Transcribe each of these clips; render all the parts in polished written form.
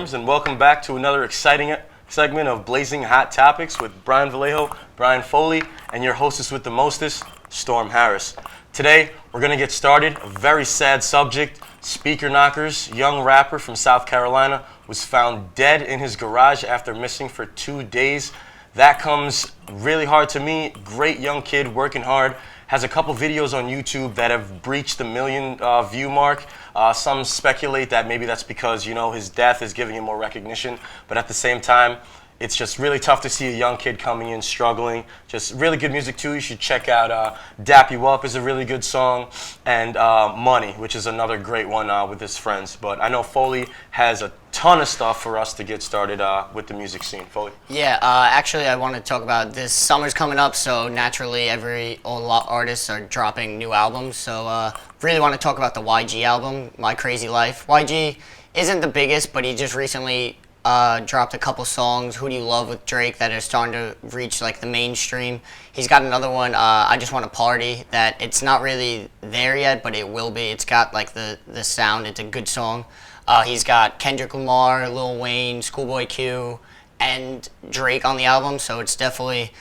Storms, and welcome back to another exciting segment of Blazing Hot Topics with Bryan Vallejo, Bryan Foley, and your hostess with the mostest, Storm Harris. Today, we're going to get started. A very sad subject. Speaker Knockers, young rapper from South Carolina, was found dead in his garage after missing for 2 days. That comes really hard to me. Great young kid, working hard. Has a couple videos on YouTube that have breached the million view mark. Some speculate that maybe that's because, you know, his death is giving him more recognition. But at the same time, it's just really tough to see a young kid coming in struggling. Just really good music too. You should check out Dap You Up is a really good song, and Money, which is another great one with his friends. But I know Foley has a ton of stuff for us to get started with the music scene. Foley? Yeah, actually I want to talk about this summer's coming up, so naturally all artists are dropping new albums. So really want to talk about the YG album, My Crazy Life. YG isn't the biggest, but he just recently dropped a couple songs, Who Do You Love with Drake, that are starting to reach like the mainstream. He's got another one, I Just Want to Party, that it's not really there yet, but it will be. It's got like the sound, it's a good song. He's got Kendrick Lamar, Lil Wayne, Schoolboy Q, and Drake on the album, so it's definitely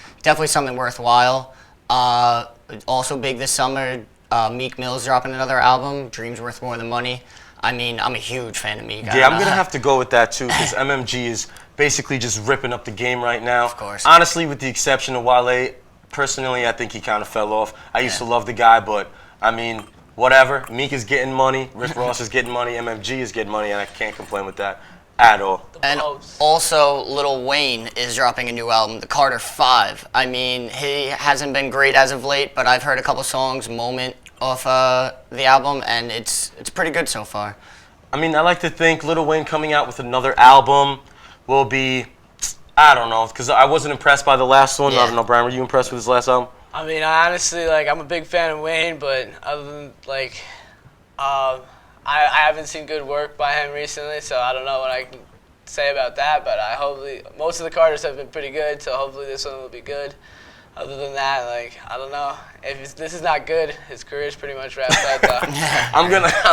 something worthwhile. Also big this summer, Meek Mill's dropping another album, Dreams Worth More Than Money. I mean, I'm a huge fan of Meek. Yeah, I'm going to have to go with that, too, because MMG is basically just ripping up the game right now. Of course. Honestly, with the exception of Wale, personally, I think he kind of fell off. I used to love the guy, but, I mean, whatever. Meek is getting money, Rick Ross is getting money, MMG is getting money, and I can't complain with that at all. And also, Lil Wayne is dropping a new album, The Carter 5. I mean, he hasn't been great as of late, but I've heard a couple songs, Moment, off the album, and it's pretty good so far. I mean, I like to think Lil Wayne coming out with another album will be, I don't know, because I wasn't impressed by the last one. Yeah. I don't know, Bryan, were you impressed with his last album? I mean, I honestly, I'm a big fan of Wayne, but other than, I haven't seen good work by him recently, so I don't know what I can say about that, but hopefully, most of the Carters have been pretty good, so hopefully this one will be good. Other than that, I don't know. If this is not good, his career's pretty much wrapped up, though. I'm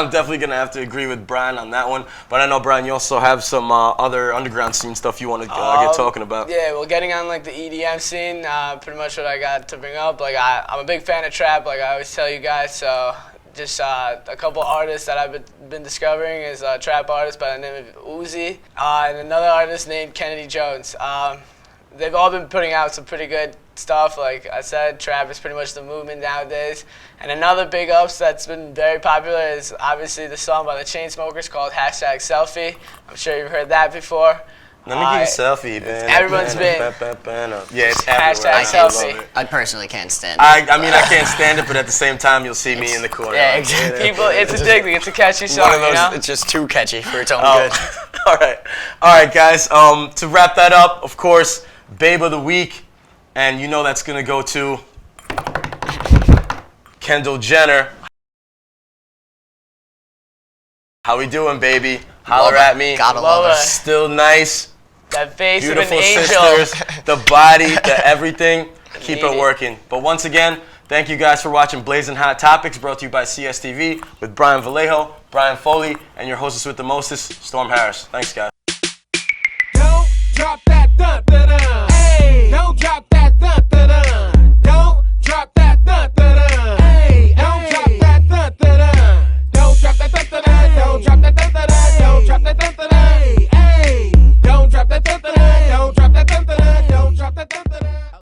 definitely gonna have to agree with Bryan on that one. But I know, Bryan, you also have some other underground scene stuff you want to get talking about. Yeah, well, getting on the EDM scene, pretty much what I got to bring up. I'm a big fan of trap, like I always tell you guys. So just a couple artists that I've been discovering is a trap artist by the name of Uzi, and another artist named Kennedy Jones. They've all been putting out some pretty good stuff. Like I said, trap is pretty much the movement nowadays. And another big ups that's been very popular is obviously the song by the Chainsmokers called #Selfie. I'm sure you've heard that before. Let me give you a selfie, man. Everyone's been. Yeah, it's everywhere. #Selfie. I personally can't stand it. I mean, I can't stand it, but at the same time, you'll see me in the corner. Yeah, exactly. People, it's addicting. It's a catchy song, One of those, you know? it's just too catchy for its own good. All right, guys. To wrap that up, of course, Babe of the Week, and you know that's gonna go to Kendall Jenner. How we doing, baby? Holler at me. Gotta love her. Still nice. That face Beautiful of an angel. sisters, the body, the everything. Keep it working. But once again, thank you guys for watching Blazing Hot Topics, brought to you by CSTV with Bryan Vallejo, Bryan Foley, and your hostess with the mostest, Storm Harris. Thanks, guys. Don't drop that, hey, don't drop